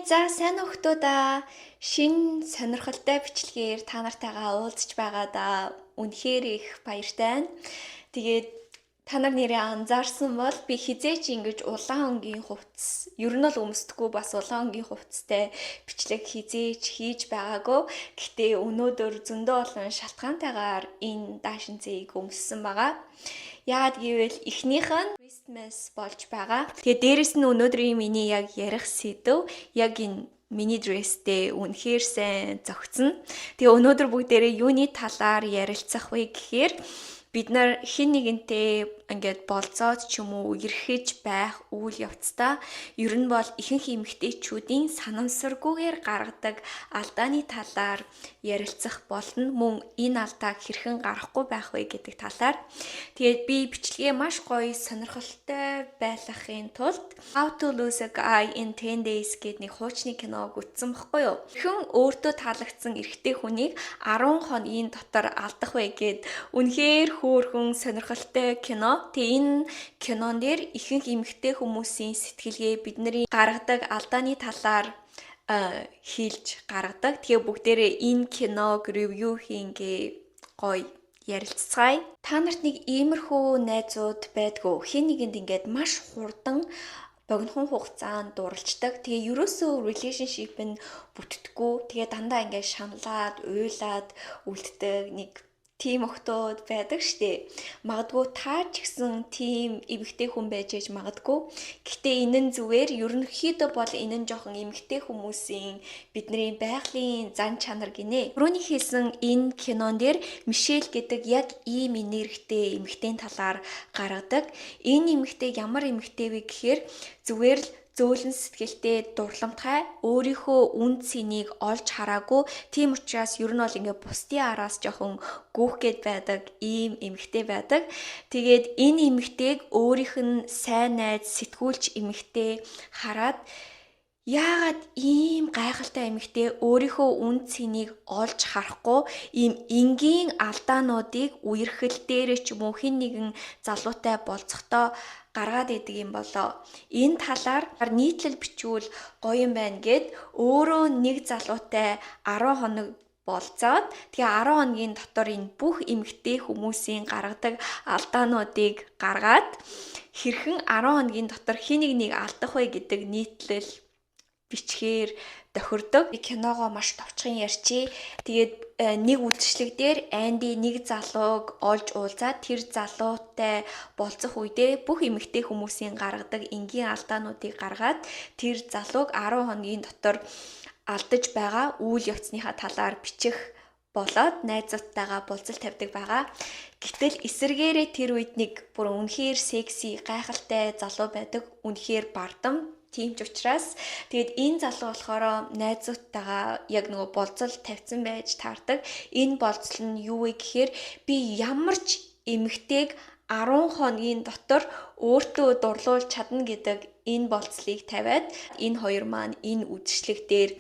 За сайн уу хүмүүстээ шин сонирхолтой бичлэгээр та нартайгаа уулзч байгаадаа үнэхээр их баяртай байна. Тэгээд та нар нэрээ анзаарсан бол би хизээч ингэж улаан өнгийн хувцас, ер нь бол өмсдөггүй бас улаан өнгийн хувцастай бичлэг хизээч хийж байгаагүй. Гэхдээ өнөөдөр зөндөө олон шалтгаантайгаар энэ даашин зэгийг өмссөн байгаа. Яагаад гэвэл эхнийх нь Christmas болж байгаа. Тэгээ дээрэс нь өнөөдрийн миний яг ярих сэдв яг энэ миний дресстэй үнэхээр сайн зохицно. Тэгээ өнөөдөр бүгдээрээ юуны талаар ярилцах вэ гэхээр бид нар хэн нэгэнтэй ингээд болцоод ч юм уу эрхэж байх үйл явцдаа ер нь бол ихэнх эмэгтэйчүүдийн санамсаргүйгээр гаргадаг алдааны талаар ярилцах болно. Мөн энэ алдааг хэрхэн гаргахгүй байх вэ гэдэг талаар. Тэгээд би бичлэгээ маш гоё сонирхолтой байлгахын тулд How to Lose a Guy in 10 Days гэдэг нэг хуучны киног үзсэн баггүй юу? Хэн өөртөө таалагдсан эрэгтэй хүнийг 10 хоногийн дотор алдах вэ гэд үнэхээр хөөрхөн сонирхолтой кино. Тэгээ энэ кинон дээр ихэнх эмэгтэй хүмүүсийн сэтгэлгээ бидний гаргадаг алдааны талаар хэлж гаргадаг. Тэгээ бүгдээрээ энэ киног ревю хийнгээ гоё ярилцгаая. Та нарт нэг иймэрхүү найзууд байдгүй. Хэн нэгэнд ингээд маш хурдан богинохон хугацаанд дурлцдаг. Тэгээ ерөөсөө relationship нь бүтдэггүй. Тэгээ дандаа ингээд шаналаад, уйлаад үлддэг нэг тийм охтууд байдаг штэ. Магадгүй та ч гэсэн тийм эмэгтэй хүн байж ээж магадгүй. Гэхдээ энэ нь зүгээр ерөнхийдөө бол энэ нь жоохон эмэгтэй хүмүүсийн бидний байгалийн зан чанар гинэ. Түрүүний хэлсэн энэ кинон дээр Мишель гэдэг яг ийм энергитэй эмэгтэйн талаар гаргадаг. Энэ эмэгтэй ямар эмэгтэй вэ гэхээр зүгээр л зөөлөн сэтгэлтэй дурламтай өөрийнхөө үн цэнийг олж хараагүй. Тийм учраас ер нь бол ингээ бусдын араас жоохон гүүхгээд байдаг ийм эмэгтэй байдаг. Тэгээд энэ эмэгтэйг өөрийнх нь сайн найз сэтгүүлч эмэгтэй хараад яагаад ийм гайхалтай эмэгтэй өөрийнхөө үн цэнийг олж харахгүй ийм энгийн алдаануудыг үерхэл дээрээ ч юм уу хэн нэгэн залуутай болцохдоо гаргаад идэг юм болоо. Энэ талаар нийтлэл бичвэл гоё юм байна гэд өөрөө нэг залуутай 10 хоног болцоод тэгээ 10 хоногийн дотор энэ бүх эмэгтэй хүмүүсийн гаргадаг алдаануудыг гаргаад хэрхэн 10 хоногийн дотор хэн нэг алдах вэ гэдэг нийтлэл бичгээр тохирдог. Би киногоо маш товчхон ярьчээ. Тэгээд нэг үдшилэг дээр Анди нэг залууг олж уулзаад тэр залуутай болцох үедээ бүх эмэгтэй хүмүүсийн гаргадаг энгийн алдаануудыг гаргаад тэр залууг 10 хоногийн дотор алдаж байгаа үйл явцныхаа талаар бичих болоод найзуудтайгаа болцол тавьдаг байгаа. Гэтэл эсэргээрээ тэр үед нэг бүр үнэхээр секси гайхалтай залуу байдаг. Үнэхээр бардам. Тийм ч учраас тэгээд энэ залуу болохоор найзуудтайгаа яг нөгөө болцол тавьсан байж таардаг. Энэ болцол нь юу вэ гэхээр би ямар ч эмэгтэйг 10 хоногийн дотор өөртөө дурлуулж чадна гэдэг энэ болцлыг тавиад энэ хоёр маань энэ үдшилэг дээр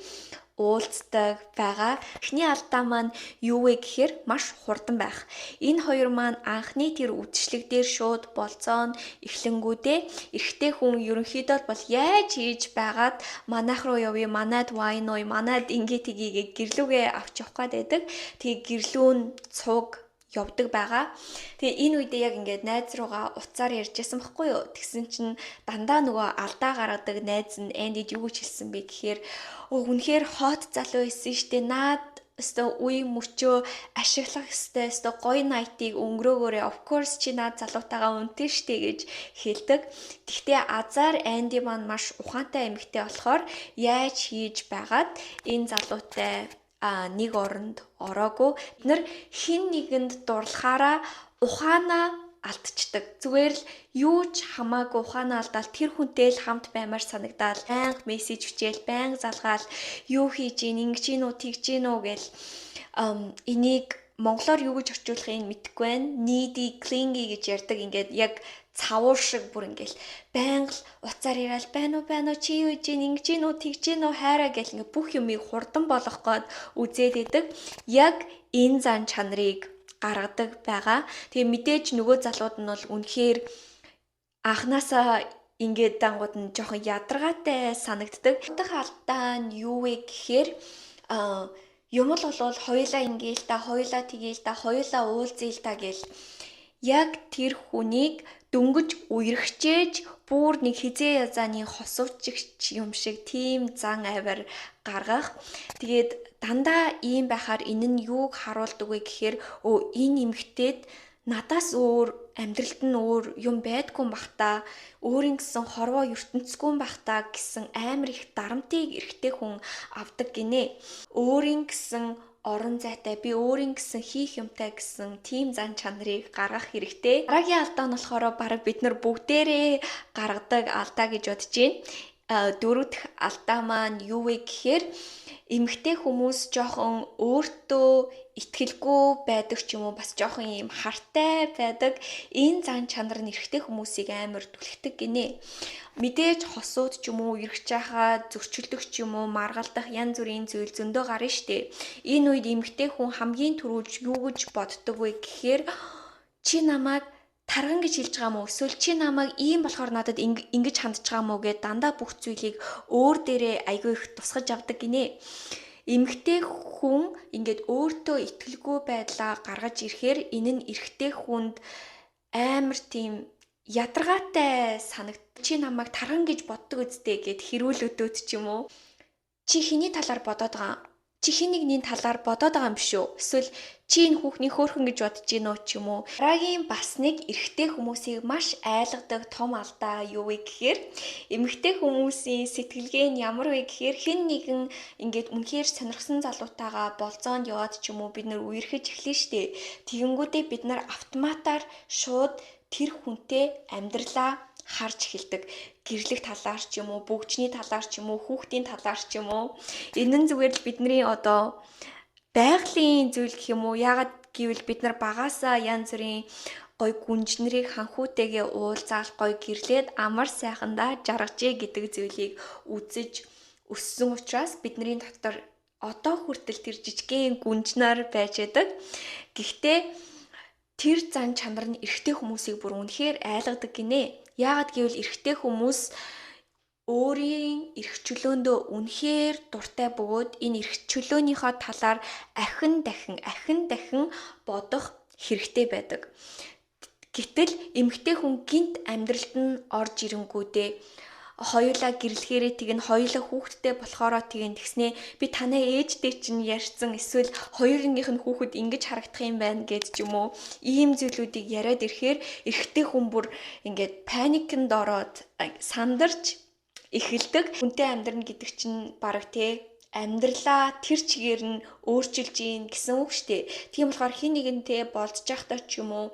уулздаг байгаа. Эхний алдаа маань юу вэ гэхээр маш хурдан байх. Энэ хоёр маань анхны тэр үдшилэг дээр шууд болцоон эхлэнгүүдээ эрэгтэй хүн ерөнхийдөө бол яаж хийж байгаад манайх руу явъя, манайд вайн ой, манайд ингээ тгийгээ гэрлүүгээ авч явах гээд байдаг. Тэгээ гэрлүүн цуг явдаг байгаа. Тэгээ энэ үедээ яг ингээд найз руугаа уцаар ярьжсэн байхгүй юу? Тэгсэн чинь дандаа нөгөө алдаа гаргадаг найз нь Эндид юу гэж хэлсэн бэ гэхээр үнэхээр хот залуу байсан штэ. Наад өстө үе мөчөө ашиглах ёстой. Өстө гоё найтыг өнгөрөөгөөрэй. Of course чи наад залуутайгаа үнтэй штэ гэж хэлдэг. Гэхдээ азар Энди маань маш ухаантай эмэгтэй болохоор яаж хийж байгаад энэ залуутай нэг оронд ороогүй. Бид нар хин нэгэнд дурлахаараа ухаанаа алдчихдаг. Зүгээр л юу ч хамаагүй ухаанаа алдаал тэр хүнтэй л хамт баймаар санагдаад байнга мессеж бичээл, байнга залгаал, юу хийж ийн, ингэж ийн үү, тэгж ийн үү гэл энийг монголоор юу гэж орчуулахыг мэдэхгүй байна. Needy, clingy гэж ярьдаг. Ингээд яг цавуур шиг бүр ингээл байнга л уцаар яриад байна уу чи юу хийж ийн, ингэж ийн үү, тэгж ийн үү хайраа гэл ингээ бүх юмыг хурдан болгох гээд үзээд идэг. Яг энэ зан чанарыг гаргадаг байгаа. Тэгээ мэдээж нөгөө залууд нь бол үнэхээр анханасаа ингээд дангууд нь жоохон ядаргаатай санагддаг. Дахь алдаа нь юу вэ гэхээр юм л болвол хоёулаа ингээл та, хоёулаа тэгээл та, хоёулаа уулзъя л та гэл яг тэр хүнийг дөнгөж үерхжээж бүр нэг хизээ язааны хосовчигч юм шиг тийм зан аваар гаргах. Тэгээд дандаа ийм байхаар энэ нь юуг харуулдаг вэ гэхээр энэ эмэгтэйд надаас өөр амьдралд нь өөр юм байдгүй юм бах та, өөрийн гэсэн хорвоо ертөнцгүй юм бах та гэсэн амар их дарамтыг эрэгтэй хүн авдаг гинэ. Өөрийн гэсэн орон зайтай, би өөрийн гэсэн хийх юмтай гэсэн тийм зан чанарыг гаргах хэрэгтэй. Дараагийн алдаа нь болохоор бараг бид нар бүгдээрээ гаргадаг алдаа гэж бодож байна. Дөрөв дэх алдаа маань юу вэ гэхээр эмэгтэй хүмүүс жоохон өөртөө итгэлгүй байдаг ч юм уу, бас жоохон юм хартай байдаг. Энэ зан чанар нь эрэгтэй хүмүүсийг амар түлхдэг гинэ. Мэдээж хосууд ч юм уу, эргэж хахаа зөрчилдөг ч юм уу, маргалдах янз бүрийн зүйл зөндөө гарна штэ. Энэ үед эмэгтэй хүн хамгийн түрүүлж юу гэж боддог вэ гэхээр чи намайг тарган гэж хэлж байгаа мó, эсвэл чи намайг ийм болохоор надад ингэж хандж байгаа мó гэд дандаа бүх зүйлийг өөр дээрээ айгүй их тусгаж авдаг гинэ. Эмэгтэй хүн ингээд өөртөө итгэлгүй байдлаа гаргаж ирэхээр энэ нь эрэгтэй хүнд амар тийм ядаргаатай санагд. Чи намайг тарган гэж боддог үстэй гэд хэрүүлүүдүүд ч юм уу. Чи хэний талаар бодоод байгаа? Чи хин нэгний талаар бодоод байгаа юм биш үү? Эсвэл чи энэ хүүхний хөөрхөн гэж бодож гинөө ч юм уу. Дараагийн бас нэг эрэгтэй хүмүүсийг маш айлгадаг том алдаа юу вэ гэхээр эмэгтэй хүмүүсийн сэтгэлгээ нь ямар вэ гэхээр хэн нэгэн ингээд үнэхээр сонирхсан залуутайгаа болзоонд яваад ч юм уу бид нар үерхэж эхлэн штэ. Тэгэнгүүтээ бид нар автоматар шууд тэр хүнтэй амьдралаа харж эхэлдэг. Гэрлэх талаар ч юм уу, бүгжний талаар ч юм уу, хүүхдийн талаар ч юм уу. Энэ нь зүгээр л бидний одоо байгалийн зүйл гэх юм уу. Яагаад гэвэл бид нар багаасаа янз бүрийн гой гүнжнэрийг ханхүүтэйгээ уулзаал гой гэрлээд амар сайхандаа жаргажээ гэдэг зүйлийг үзэж өссөн учраас бидний дотор одоо хүртэл тэр жижигхэн гүнжнэр байж байдаг. Гэхдээ тэр зан чанар нь эрэгтэй хүмүүсийг бүр үнэхээр айлгадаг гинэ. Яагаад гэвэл эрэгтэй хүмүүс өөрийн эрх чөлөөндөө үнэхээр дуртай бөгөөд энэ эрх чөлөөнийхөө талаар ахин дахин бодох хэрэгтэй байдаг. Гэтэл эмэгтэй хүн гинт амьдралд нь орж ирэнгүүтээ хоёулаа гэрлэхээрээ тэгнэ, хоёулаа хүүхэдтэй болохоороо тэгнэ тэгснээ би танай ээжтэй чинь ярьсан, эсвэл хоёрынх нь хүүхэд ингэж харагдах юм байна гэж ч юм уу. Ийм зүйлүүдийг яриад ирэхээр эрэгтэй хүн бүр ингээд паникнд ороод сандарч эхэлдэг. Хүнтэй амьдрна гэдэг чинь бараг амьдралаа тэр чигээр нь өөрчилж ийн гэсэн үг штэ. Тийм болохоор хин нэгэнтэй болцож байхдаа ч юм уу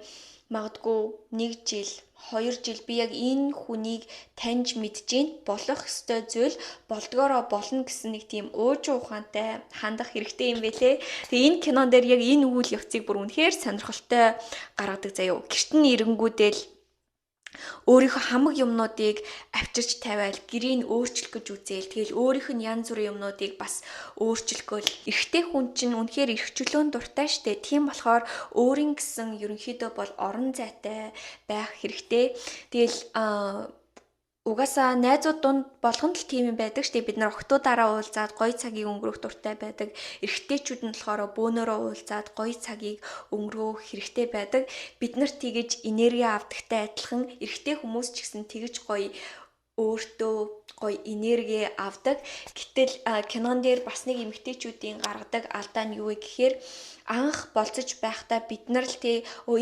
магадгүй 1 жил 2 жил би яг энэ хүнийг таньж мэдж гин болох ёстой зүйл болдгоороо болно гэсэн нэг тийм өөж ухаантай хандах хэрэгтэй юм байлээ. Тэгээ энэ кинон дээр яг энэ үйл явцыг бүр үнэхээр сонирхолтой гаргадаг заяо. Гэрт нь ирэнгүүтэл өөрийнхөө хамаг юмнуудыг авчирч тавиал гэрийг өөрчлөх гэж үзээл. Тэгэл өөрийнх нь янз бүрийн юмнуудыг бас өөрчлөхөөл. Эрэгтэй хүн чинь үнэхээр эрх чөлөөнд дуртай штэ. Тийм болохоор өөрийн гэсэн ерөнхийдөө бол орон зайтай байх хэрэгтэй. Тэгэл угаасаа найзууд дунд болгонд л тийм юм байдаг штэ. Бид нар охтуудаараа уулзаад гоё цагийг өнгөрөөх дуртай байдаг. Эрэгтэйчүүд нь болохоор бөөнөрөө уулзаад гоё цагийг өнгөрөөх хэрэгтэй байдаг. Бид нарт тэгэж энерги авдагтай адилхан эрэгтэй хүмүүс ч гэсэн тэгэж гоё өөртөө гоё энерги авдаг. Гэтэл кинон дээр бас нэг эмэгтэйчүүдийн гаргадаг алдаа нь юу вэ гэхээр анх болцож байхдаа бид нар л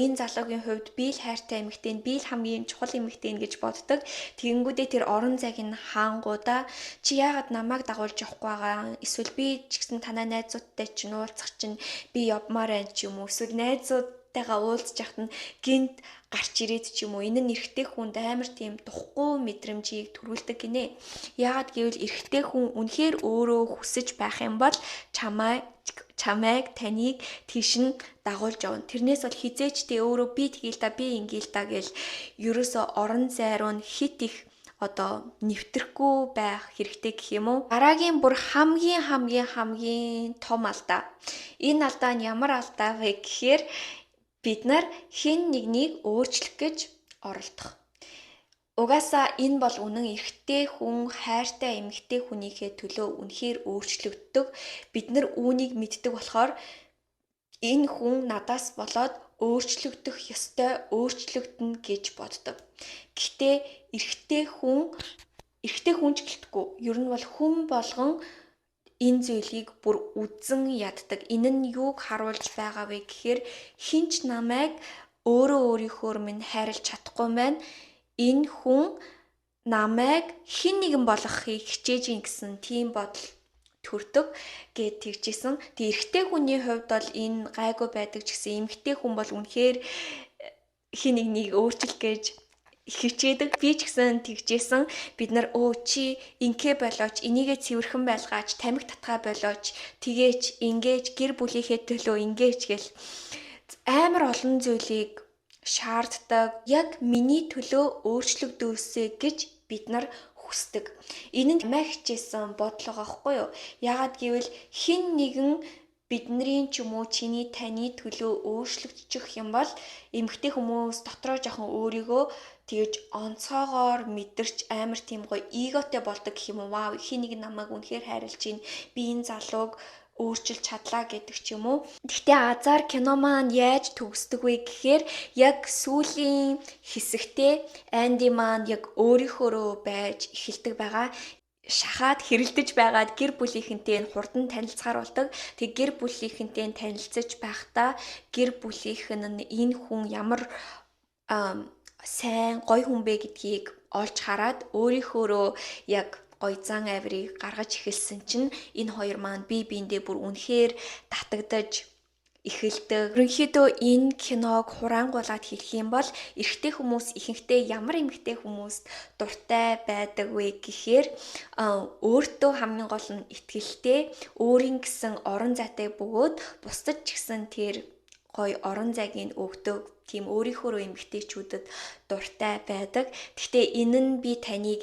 энэ залуугийн хувьд би л хайртай эмэгтэй, би л хамгийн чухал эмэгтэй гэж боддог. Тэгэнгүүтээ тэр орон зайг нь хаангуудаа чи яагаад намайг дагуулж явахгүй байгаа? Эсвэл би ч гэсэн танай найзуудтай чинь уулзах чинь би явмаар байна ч юм уу. Эсвэл найзуудтайгаа уулзж яхад нь гинт гарч ирээд ч юм уу. Энэ нь эрэгтэй хүнд амар тийм духгүй мэдрэмжийг төрүүлдэг гинэ. Яагаад гэвэл эрэгтэй хүн үнэхээр өөрөө хүсэж байх юм бол чамайг таныг тийш нь дагуулж явна. Тэрнээс бол хизээч өөрөө би тгийл та би ингээл та гэл ерөөсө орон зай руу хит их одоо нэвтрэхгүй байх хэрэгтэй гэх юм уу. Дараагийн бүр хамгийн том алдаа. Энэ алдаа нь ямар алдаа вэ гэхээр бид нар хэн нэгнийг өөрчлөх гэж оролдох. Угаасаа энэ бол үнэн эрэгтэй хүн хайртай эмэгтэй хүнийхээ төлөө үнэхээр өөрчлөгддөг. Бид нар үүнийг мэддэг болохоор энэ хүн надаас болоод өөрчлөгдөх ёстой, өөрчлөгдөнө гэж боддог. Гэхдээ эрэгтэй хүн ч гэлтгүй. Ер нь бол хүн болгон энэ зүйлийг бүр үзэн яддаг. Энэ нь юуг харуулж байгаа вэ гэхээр хинч намайг өөрийнхөө минь хайрлаж чадахгүй байна. Энэ хүн намайг хэн нэгэн болгохыг хичээж ин гэсэн тийм бодол төрдөг гэд тэгжсэн. Тэг эрэгтэй хүний хувьд бол энэ гайгүй байдаг ч гэсэн эмэгтэй хүн бол үнэхээр хэн нэгнийг өөрчлөх гэж хичээдэг. Би ч гэсэн тэгжсэн. Бид нар чи инкэ болооч, энийгээ цэвэрхэн байлгаач, тамхи татгаа болооч, тэгээч, ingээж, гэр бүлийнхээ төлөө ingээж гэл амар олон зүйлийг шаарддаг. Яг миний төлөө өөрчлөгдөөсэй гэж бид нар хүсдэг. Энэ нь амиа хичээсэн бодол байгаа хгүй юу? Яагаад гэвэл хэн нэгэн бидний ч юм уу таны төлөө өөрчлөгдчих юм бол эмэгтэй хүмүүс дотроо жоохон өөрийгөө тэгэж онцгоогоор мэдэрч амар тийм гоё эготой болдог гэх юм уу? Вау, хин нэг намайг үнэхээр хайрлаж байна. Би энэ залууг өөрчилж чадлаа гэдэг ч юм уу. Гэхдээ азар кино маань яаж төгсдөг вэ гэхээр яг сүүлийн хэсэгтээ Анди маань яг өөрийнхөөрөө байж эхэлдэг байгаа. Шахаад хэрэлдэж байгаад гэр бүлийнхэнтэй хурдан танилцахаар болдог. Тэг гэр бүлийнхэнтэй танилцаж байхдаа гэр бүлийнх нь энэ хүн ямар сайн гоё хүн бэ гэдгийг олж хараад өөрийнхөөрөө яг гоё зан авирыг гаргаж эхэлсэн чинь энэ хоёр маань бие биендээ бүр үнэхээр татагдаж эхэлдэг. Ерөнхийдөө энэ киног хураангуулаад хэлэх юм бол эрэгтэй хүмүүс ихэнхдээ ямар эмэгтэй хүмүүст дуртай байдаг вэ гэхээр өөртөө хамгийн гол нь итгэлтэй, өөрийн гэсэн орон зайтай бөгөөд бусдад ч гэсэн тэр гоё орон зайг нь өгдөг. Тийм өөрийнхөө эмэгтэйчүүдэд дуртай байдаг. Гэхдээ энэ нь би таныг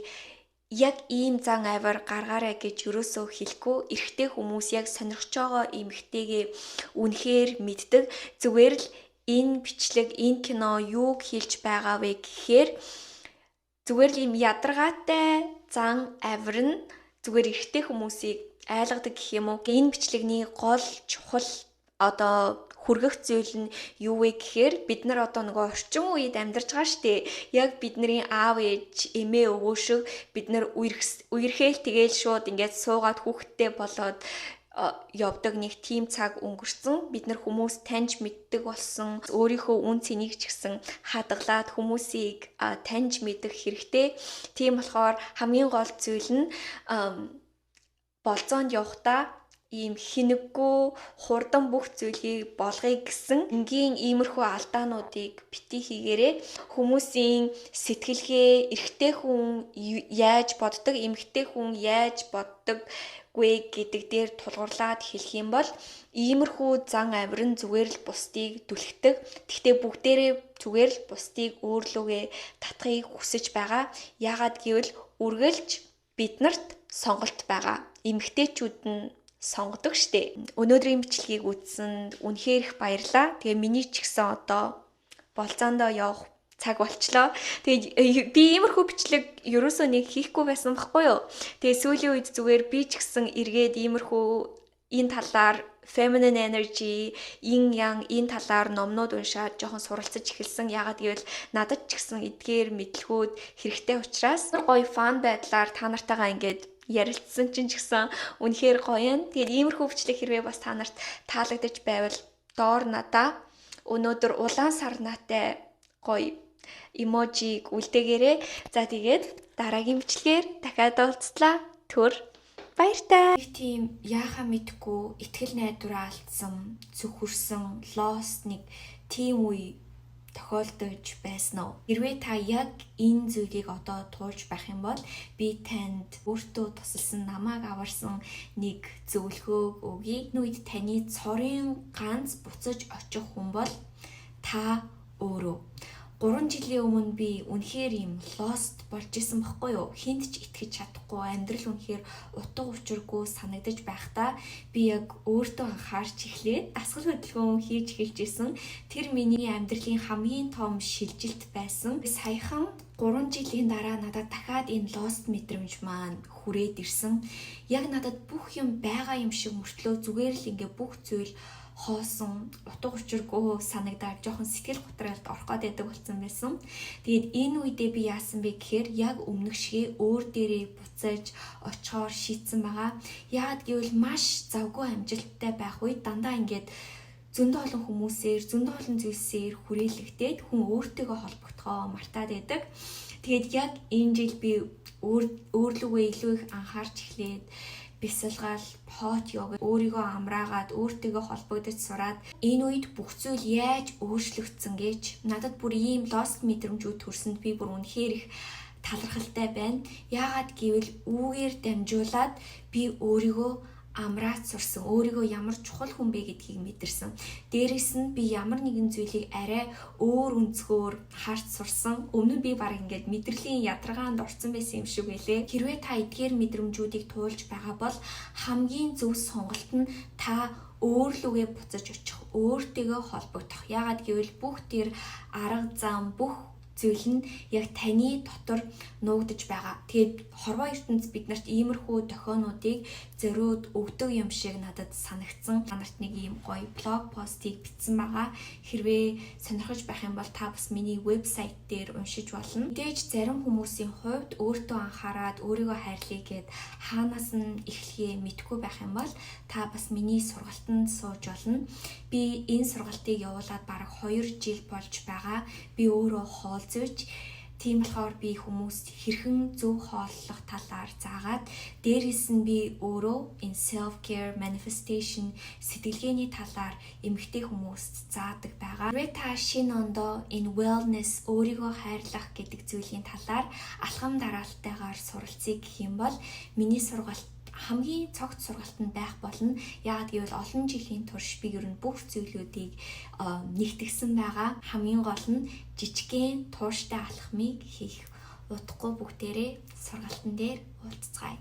яг ийм зан авир гаргаарай гэж юусоо хэлэхгүй. Эрэгтэй хүмүүс яг сонирхож байгаа эмэгтэйгээ үнэхээр мэддэг. Зүгээр л энэ бичлэг, энэ кино юуг хэлж байгаа вэ гэхээр зүгээр л ийм ядаргаатай зан авир нь зүгээр эрэгтэй хүмүүсийг айлгадаг гэх юм уу. Энэ бичлэгний гол чухал хүргэх зүйл нь юу вэ гэхээр бид нар нөгөө орчин үед амьдарч байгаа штэ. Яг бидний аав ээж, эмээ өвөө шиг бид нар үерхээл тэгээл шууд ингээд суугаад хүүхдтэй болоод явдаг нэг тийм цаг өнгөрцөн. Бид нар хүмүүс таньж мэддэг болсон. Өөрийнхөө үн цэнийг ч гэсэн хадгалаад хүмүүсийг таньж мэдэх хэрэгтэй. Тийм болохоор хамгийн гол зүйл нь болзоонд явахдаа ийм хинэггүй хурдан бүх зүйлийг болгоё гэсэн энгийн иймэрхүү алдаануудыг бити хийгээрэй. Хүмүүсийн сэтгэлгээ эрэгтэй хүн яаж боддог, эмэгтэй хүн яаж боддог гэдэг дээр тулгуурлаад хэлэх юм бол иймэрхүү зан авир нь зүгээр л бусдыг түлхдэг. Гэхдээ бүгдээрээ зүгээр л бусдыг өөрлөгөө татахыг хүсэж байгаа. Яагаад гэвэл үргэлж биднэрт сонголт байгаа. Эмэгтэйчүүд нь сонгодог штэ. Өнөөдрийн бичлэгийг үзсэнд үнэхээр их баярлаа. Тэгээ миний ч гэсэн болзоондоо явах цаг болчлоо. Тэгээ би иймэрхүү бичлэг ерөөсөө нэг хийхгүй байсан байхгүй юу? Тэгээ сүүлийн үед зүгээр би ч гэсэн эргээд иймэрхүү энэ талаар feminine energy, yin yang энэ талаар номнууд уншаад жоохон суралцаж эхэлсэн. Яагаад гэвэл надад ч гэсэн эдгээр мэдлгүүд хэрэгтэй учраас гоё фан байдлаар та нартайгаа ингээд ярилцсан чинь ч гэсэн үнэхээр гоё юм. Тэгээд иймэрхүү бичлэг хэрвээ бас та нарт таалагдаж байвал доор надаа өнөөдөр улаан сарнаатай гоё эможиг үлдээгээрэй. За тэгээд дараагийн бичлэгээр дахиад уулзлаа. Түр баяртай. Тийм яахаа мэдгүй итгэл найдвараа алдсан, зүхэрсэн, lost нэг тийм үе тохиолдож байсан уу? Хэрвээ та яг энэ зүйлийг одоо туулж байх юм бол би танд өөртөө тусалсан намайг аварсан нэг зөвлөгөөг өгье. Энэ үед таны цорын ганц буцаж очих хүн бол та өөрөө. 3 жилийн өмнө би үнэхээр юм lost болж исэн байхгүй юу? Хинт ч итгэж чадахгүй, амьдрал үнэхээр утга учиргүй санагдаж байхдаа би яг өөртөө анхаарч эхлээд дасгал хөдөлгөөн хийж эхэлж исэн. Тэр миний амьдралын хамгийн том шилжилт байсан. Саяхан 3 жилийн дараа надад дахиад энэ lost мэдрэмж маань хүрээд ирсэн. Яг надад бүх юм байгаа юм шиг мөртлөө зүгээр л ингээ бүх зүйл хоосон, утга учиргүй санагдаад жоохон сэтгэл готролд орох гээд байдаг болсон байсан. Тэгээд энэ үедээ би яасан бэ гэхээр яг өмнөх шигээ өөр дээрээ буцаж очихоор шийдсэн байгаа. Яагаад гэвэл маш завгүй амжилттай байх үед дандаа ингээд зөндөө олон хүмүүсээр, зөндөө олон зүйлсээр хүрээлэгдээд хүн өөртөөгөө холбогдохоо мартаад байдаг. Тэгээд яг энэ жил би өөрлөгөө илүү их анхаарч эхлээд бясалгал, хот йога, өөрийгөө амраагаад, өөртөөгөө холбогдож сураад энэ үед бүх зүйл яаж өөрчлөгдсөн гэж надад бүр ийм lost мэдрэмжүүд төрсөнд би бүр үнэхээр их талархалтай байна. Яагаад гэвэл үүгээр дамжуулаад би өөрийгөө амраад сурсан, өөрийгөө ямар чухал хүн бэ гэдгийг мэдэрсэн. Дээрээс нь би ямар нэгэн зүйлийг арай өөр өнцгөөр харж сурсан. Өмнө нь би баг ингээд мэдрэлийн ядаргаанд орсон байсан юм шиг байлээ. Хэрвээ та эдгээр мэдрэмжүүдийг туулж байгаа бол хамгийн зөв сонголт нь та өөрлөгөө буцаж очих, өөртөөгөө холбогдох. Яагаад гэвэл бүх тэр арга зам, бүх зүйл нь яг таны дотор нуугдаж байгаа. Тэгээд хорвоо ертөнц биднэрт иймэрхүү дохионуудыг зориуд өгдөг юм шиг надад санагдсан. Танарт нэг ийм гоё блог постыг бичсэн байгаа. Хэрвээ сонирхож байх юм бол та бас миний вебсайт дээр уншиж болно. Мэдээж зарим хүмүүсийн хувьд өөртөө анхаарад өөрийгөө хайрлая гэд хаанаас нь эхлэхээ мэдгүй байх юм бол та бас миний сургалтанд сууж болно. Би энэ сургалтыг явуулаад бараг 2 жил болж байгаа. Би өөрөө хоолзож, тийм болохоор би хүмүүст хэрхэн зөв хооллох талаар заагаад, дээрээс нь би өөрөө энэ self care manifestation сэтгэлгээний талаар эмэгтэй хүмүүст заадаг байгаа. Хэрвээ та шинэ ондоо энэ wellness, өөрийгөө хайрлах гэдэг зүйлийн талаар алхам дараалтайгаар суралцъя гэх юм бол миний сургалт хамгийн цогт сургалтанд байх болно. Яагаад гэвэл олон жилийн турш би ер нь бүх зүйлүүдийг нэгтгэсэн байгаа. Хамгийн гол нь жижигхэн тууштай алхмыг хийх. Удахгүй бүгдээрээ сургалтын дээр уулзцгаая.